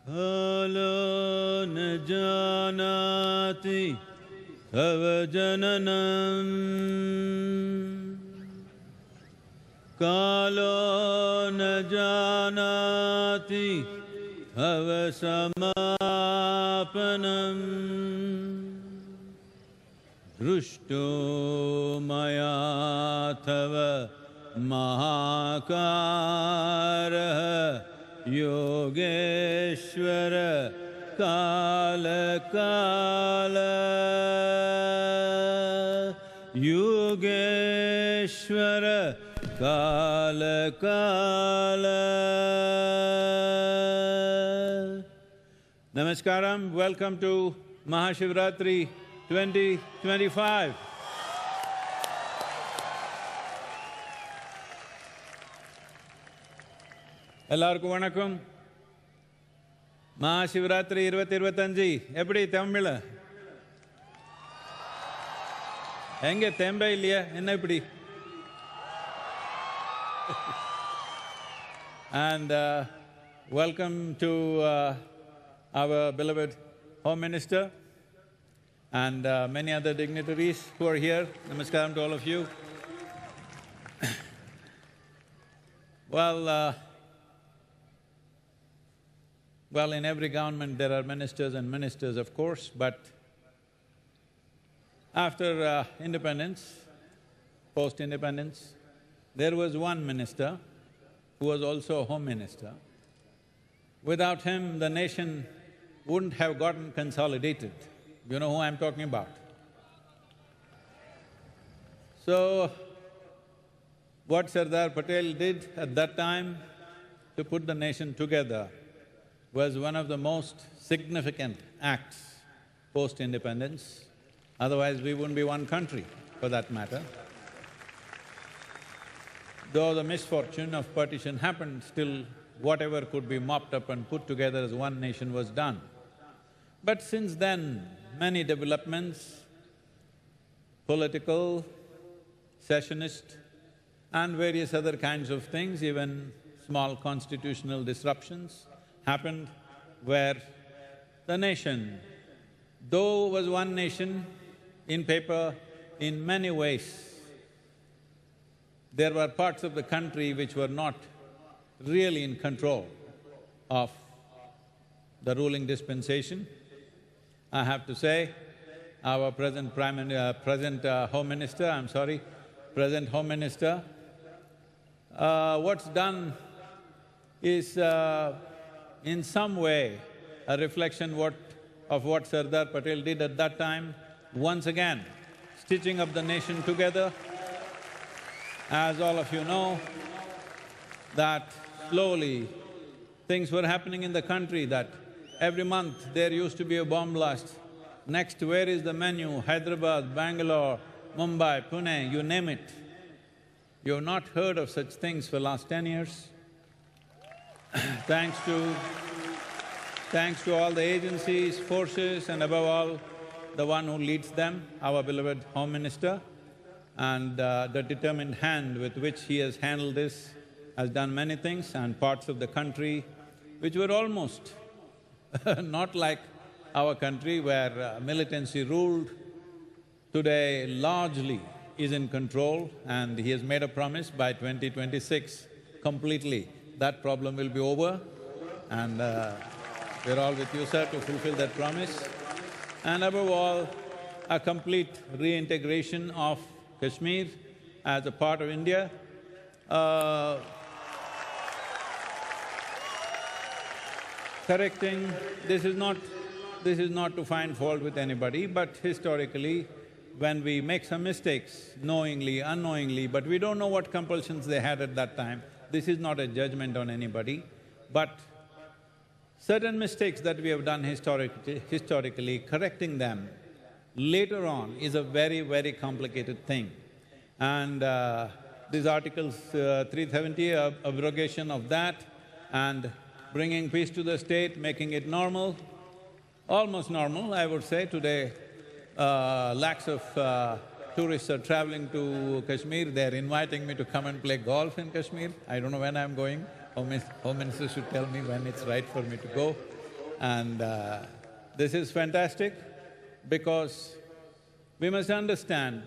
Kalo न janati tava jananam Kalo न janati tava samapanam Drushto maya tava mahakara Yogeshwara Kala Kala Yogeshwara Kala Kala Namaskaram, welcome to Mahashivratri 2025. எல்லாருக்கும் வணக்கம். மகாசிவராத்திரி 2025 எப்படி தமிழ்ல? எங்க tempeh இல்லையா? என்ன இப்படி? And welcome to our beloved Home Minister and many other dignitaries who are here. Namaskaram to all of you. Well, in every government there are ministers and ministers, of course, but after independence, post-independence, there was one minister who was also a home minister. Without him, the nation wouldn't have gotten consolidated. You know who I'm talking about? So, what Sardar Patel did at that time to put the nation together was one of the most significant acts post-independence, otherwise we wouldn't be one country for that matter. Though the misfortune of partition happened, still whatever could be mopped up and put together as one nation was done. But since then, many developments, political, secessionist and various other kinds of things, even small constitutional disruptions happened where the nation, though was one nation in paper, in many ways, there were parts of the country which were not really in control of the ruling dispensation. I have to say, our present Home Minister, what's done is in some way a reflection of what Sardar Patel did at that time, once again stitching up the nation together. As all of you know, that slowly things were happening in the country, that every month there used to be a bomb blast. Next, where is the menu? Hyderabad, Bangalore, Mumbai, Pune, you name it. You have not heard of such things for last 10 years. Thanks to all the agencies, forces and above all, the one who leads them, our beloved Home Minister, and the determined hand with which he has handled this, has done many things, and parts of the country which were almost not like our country where militancy ruled, today largely is in control, and he has made a promise by 2026 completely that problem will be over, and we're all with you, sir, to fulfill that promise. And above all, a complete reintegration of Kashmir as a part of India. Correcting, this is not to find fault with anybody, but historically, when we make some mistakes, knowingly, unknowingly, but we don't know what compulsions they had at that time, this is not a judgment on anybody, but certain mistakes that we have done historically, correcting them later on is a very, very complicated thing. And these Articles 370, abrogation of that, and bringing peace to the state, making it normal, almost normal, I would say. Today, lakhs of tourists are traveling to Kashmir. They're inviting me to come and play golf in Kashmir. I don't know when I'm going. Home Minister should tell me when it's right for me to go. And this is fantastic because we must understand,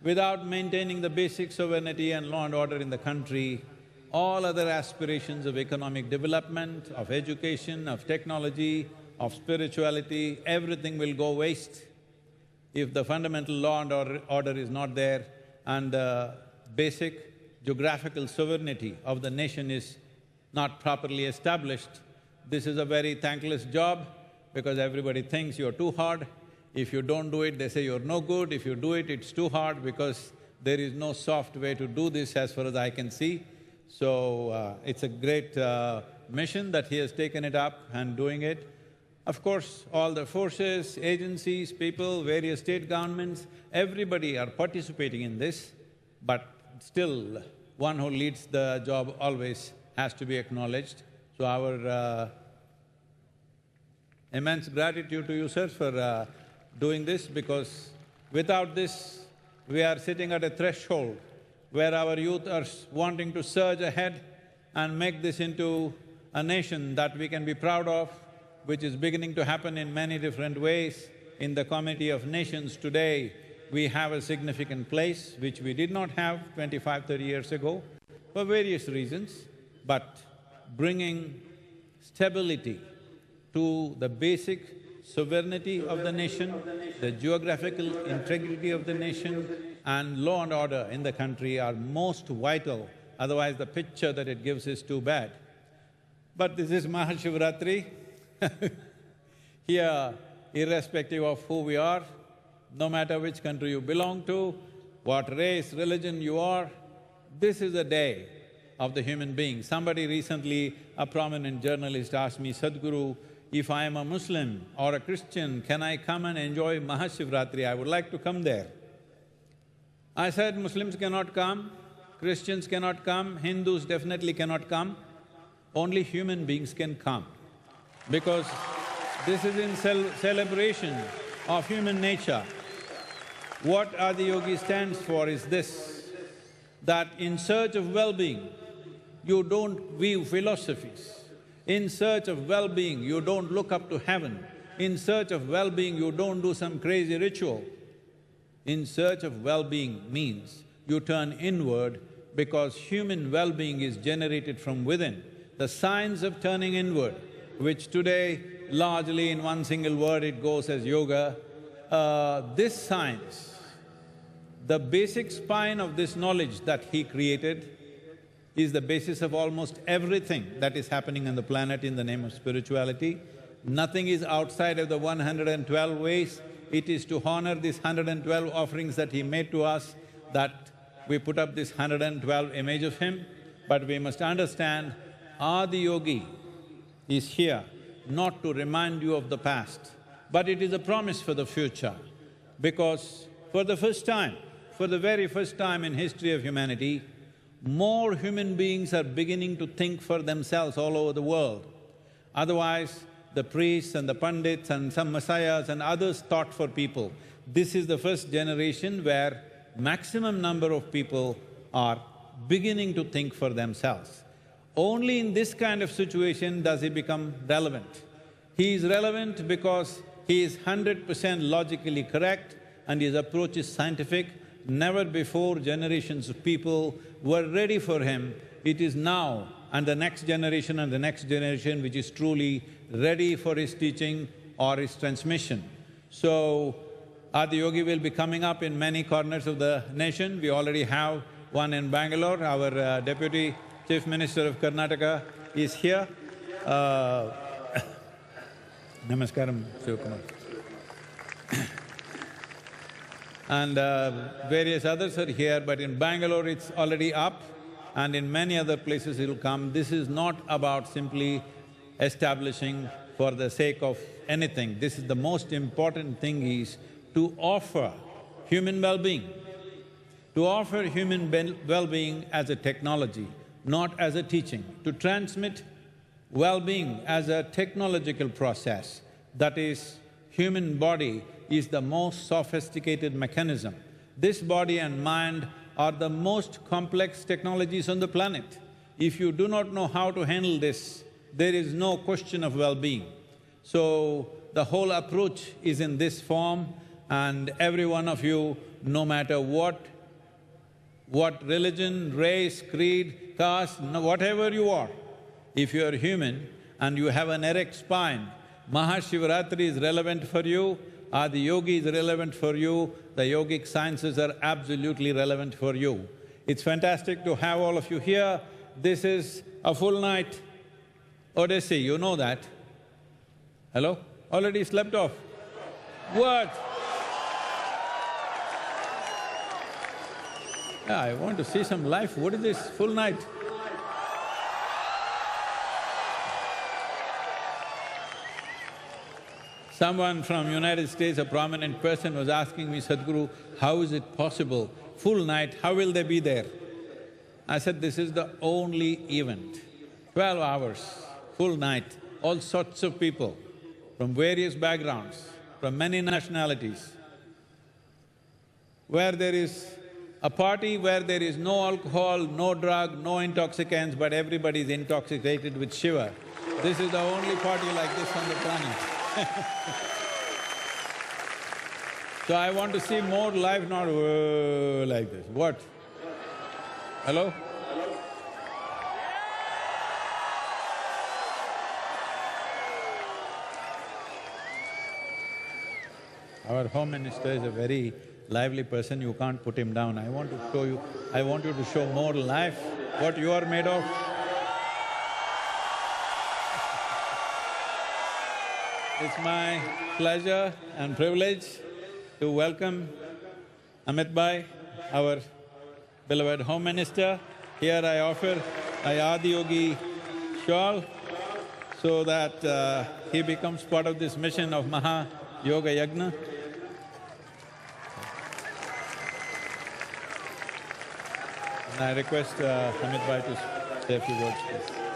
without maintaining the basic sovereignty and law and order in the country, all other aspirations of economic development, of education, of technology, of spirituality, everything will go waste if the fundamental law and order is not there and the basic geographical sovereignty of the nation is not properly established. This is a very thankless job because everybody thinks you're too hard. If you don't do it, they say you're no good. If you do it, it's too hard because there is no soft way to do this as far as I can see. So, it's a great mission that he has taken it up and doing it. Of course, all the forces, agencies, people, various state governments, everybody are participating in this, but still, one who leads the job always has to be acknowledged. So our immense gratitude to you, sir, for doing this, because without this, we are sitting at a threshold where our youth are wanting to surge ahead and make this into a nation that we can be proud of, which is beginning to happen in many different ways. In the community of nations today, we have a significant place which we did not have 25, 30 years ago for various reasons, but bringing stability to the basic sovereignty of the nation, the geographical integrity of the nation, and law and order in the country are most vital, otherwise the picture that it gives is too bad. But this is Mahashivratri. Here, irrespective of who we are, no matter which country you belong to, what race, religion you are, this is a day of the human being. Somebody recently, a prominent journalist asked me, Sadhguru, if I am a Muslim or a Christian, can I come and enjoy Mahashivratri? I would like to come there. I said, Muslims cannot come, Christians cannot come, Hindus definitely cannot come, only human beings can come. Because this is in celebration of human nature. What Adiyogi stands for is this, that in search of well-being, you don't view philosophies. In search of well-being, you don't look up to heaven. In search of well-being, you don't do some crazy ritual. In search of well-being means you turn inward because human well-being is generated from within. The science of turning inward, which today largely in one single word it goes as yoga, this science, the basic spine of this knowledge that he created is the basis of almost everything that is happening on the planet in the name of spirituality. Nothing is outside of the 112 ways. It is to honor these 112 offerings that he made to us that we put up this 112 image of him. But we must understand, Adiyogi is here not to remind you of the past, but it is a promise for the future. Because for the first time, for the very first time in history of humanity, more human beings are beginning to think for themselves all over the world. Otherwise, the priests and the pandits and some messiahs and others thought for people. This is the first generation where maximum number of people are beginning to think for themselves. Only in this kind of situation does he become relevant. He is relevant because he is 100% logically correct and his approach is scientific. Never before generations of people were ready for him. It is now and the next generation and the next generation which is truly ready for his teaching or his transmission. So, Adiyogi will be coming up in many corners of the nation. We already have one in Bangalore. Our Deputy Chief Minister of Karnataka is here. Namaskaram, Shivakumar. And various others are here, but in Bangalore it's already up and in many other places it'll come. This is not about simply establishing for the sake of anything. This is the most important thing is to offer human well-being, to offer human well-being as a technology, not as a teaching, to transmit well-being as a technological process. That is, human body is the most sophisticated mechanism. This body and mind are the most complex technologies on the planet. If you do not know how to handle this, there is no question of well-being. So, the whole approach is in this form, and every one of you, no matter what religion, race, creed, caste, whatever you are, if you are human and you have an erect spine, Mahashivratri is relevant for you, Adi Yogi is relevant for you, the yogic sciences are absolutely relevant for you. It's fantastic to have all of you here. This is a full night Odyssey, you know that. Hello? Already slept off? What? Yeah, I want to see some life. What is this full night? Someone from United States, a prominent person, was asking me, Sadhguru, how is it possible? Full night, how will they be there? I said, this is the only event. 12 hours, full night, all sorts of people from various backgrounds, from many nationalities. Where there is a party where there is no alcohol, no drug, no intoxicants, but everybody is intoxicated with Shiva. This is the only party like this on the planet. So I want to see more life, not like this. What? Hello? Our Home Minister is a very lively person, you can't put him down. I want to show you… I want you to show more life, what you are made of. It's my pleasure and privilege to welcome Amit Bhai, our beloved Home Minister. Here I offer a Adi Yogi shawl so that he becomes part of this mission of Maha Yoga Yagna. And I request Amit Bhai to say a few words, please.